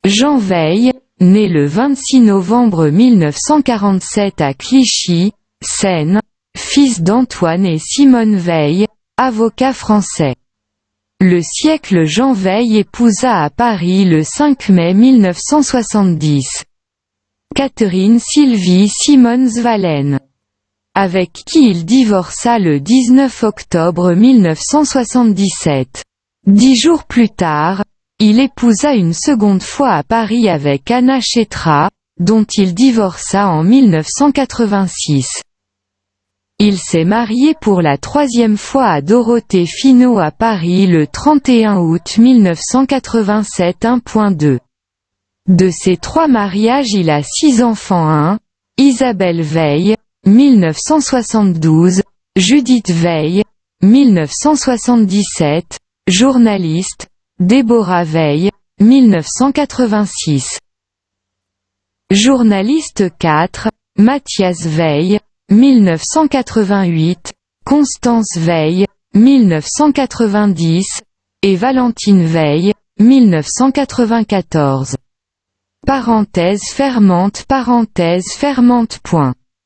Jean Veil, né le 26 novembre 1947 à Clichy, Seine, fils d'Antoine et Simone Veil, avocat français. Le siècle Jean Veil épousa à Paris le 5 mai 1970 Catherine Sylvie Simons-Valen, avec qui il divorça le 19 octobre 1977. 10 jours plus tard, il épousa une seconde fois à Paris avec Anna Chetra, dont il divorça en 1986. Il s'est marié pour la troisième fois à Dorothée Finot à Paris le 31 août 1987. 1.2. De ces 3 mariages il a 6 enfants. 1. Isabelle Veil, 1972, Judith Veil, 1977, journaliste, Déborah Veil, 1986. Journaliste 4, Mathias Veil, 1988, Constance Veil, 1990, et Valentine Veil, 1994. Parenthèse fermante.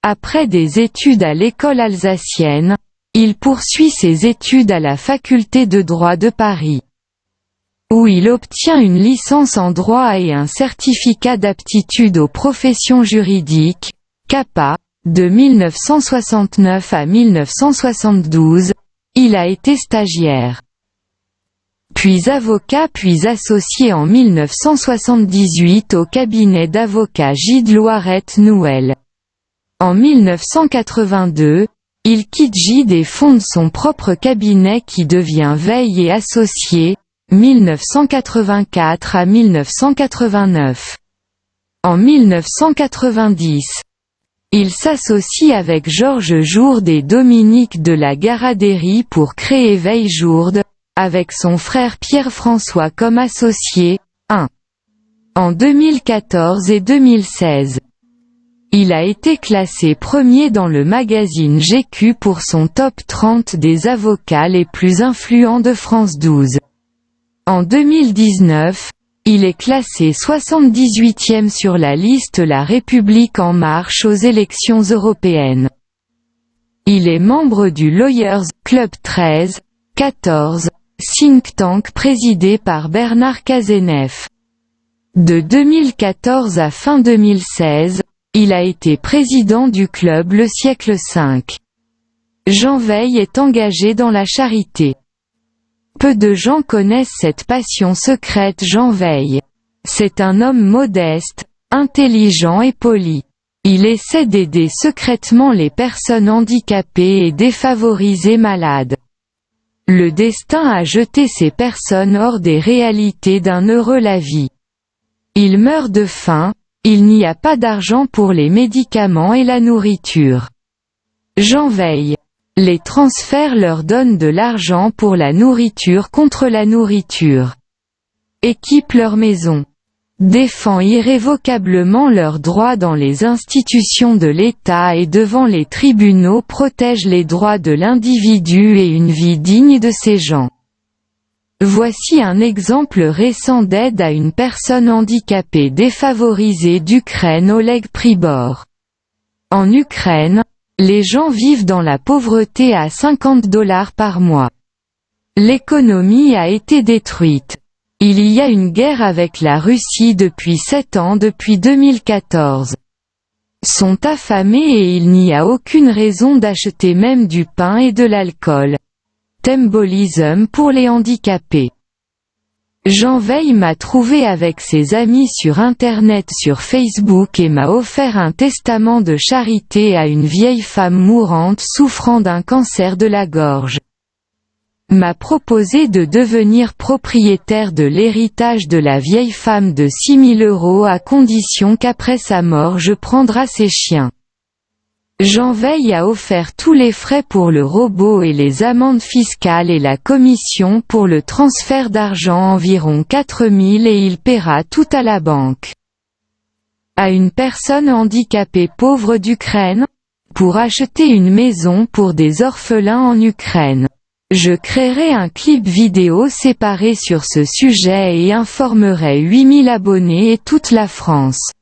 Après des études à l'école alsacienne, il poursuit ses études à la faculté de droit de Paris, où il obtient une licence en droit et un certificat d'aptitude aux professions juridiques, CAPA. De 1969 à 1972, il a été stagiaire, puis avocat puis associé en 1978 au cabinet d'avocats Gide Loiret-Nouel. En 1982, il quitte Gide et fonde son propre cabinet qui devient Veil et Associés, 1984 à 1989. En 1990, il s'associe avec Georges Jourde et Dominique de la Garadérie pour créer Veil Jourde, avec son frère Pierre-François comme associé. 1. En 2014 et 2016. Il a été classé premier dans le magazine GQ pour son top 30 des avocats les plus influents de France 12. En 2019, il est classé 78e sur la liste La République En Marche aux élections européennes. Il est membre du Lawyers Club 13, 14, think tank présidé par Bernard Cazeneuve. De 2014 à fin 2016, il a été président du club Le Siècle 5. Jean Veil est engagé dans la charité. Peu de gens connaissent cette passion secrète Jean Veil. C'est un homme modeste, intelligent et poli. Il essaie d'aider secrètement les personnes handicapées et défavorisées malades. Le destin a jeté ces personnes hors des réalités d'un heureux la vie. Ils meurent de faim, il n'y a pas d'argent pour les médicaments et la nourriture. Jean Veil les transferts leur donnent de l'argent pour la nourriture contre la nourriture. Équipe leur maison. Défend irrévocablement leurs droits dans les institutions de l'État et devant les tribunaux, protège les droits de l'individu et une vie digne de ces gens. Voici un exemple récent d'aide à une personne handicapée défavorisée d'Ukraine. Oleg Pribor. En Ukraine, les gens vivent dans la pauvreté à $50 par mois. L'économie a été détruite. Il y a une guerre avec la Russie depuis 7 ans depuis 2014. Sont affamés et il n'y a aucune raison d'acheter même du pain et de l'alcool. Tembolisme pour les handicapés. Jean Veil m'a trouvé avec ses amis sur Internet sur Facebook et m'a offert un testament de charité à une vieille femme mourante souffrant d'un cancer de la gorge. M'a proposé de devenir propriétaire de l'héritage de la vieille femme de 6 000 € à condition qu'après sa mort je prendrai ses chiens. Jean Veil a offert tous les frais pour le robot et les amendes fiscales et la commission pour le transfert d'argent environ 4 000 et il paiera tout à la banque. À une personne handicapée pauvre d'Ukraine, pour acheter une maison pour des orphelins en Ukraine. Je créerai un clip vidéo séparé sur ce sujet et informerai 8000 abonnés et toute la France.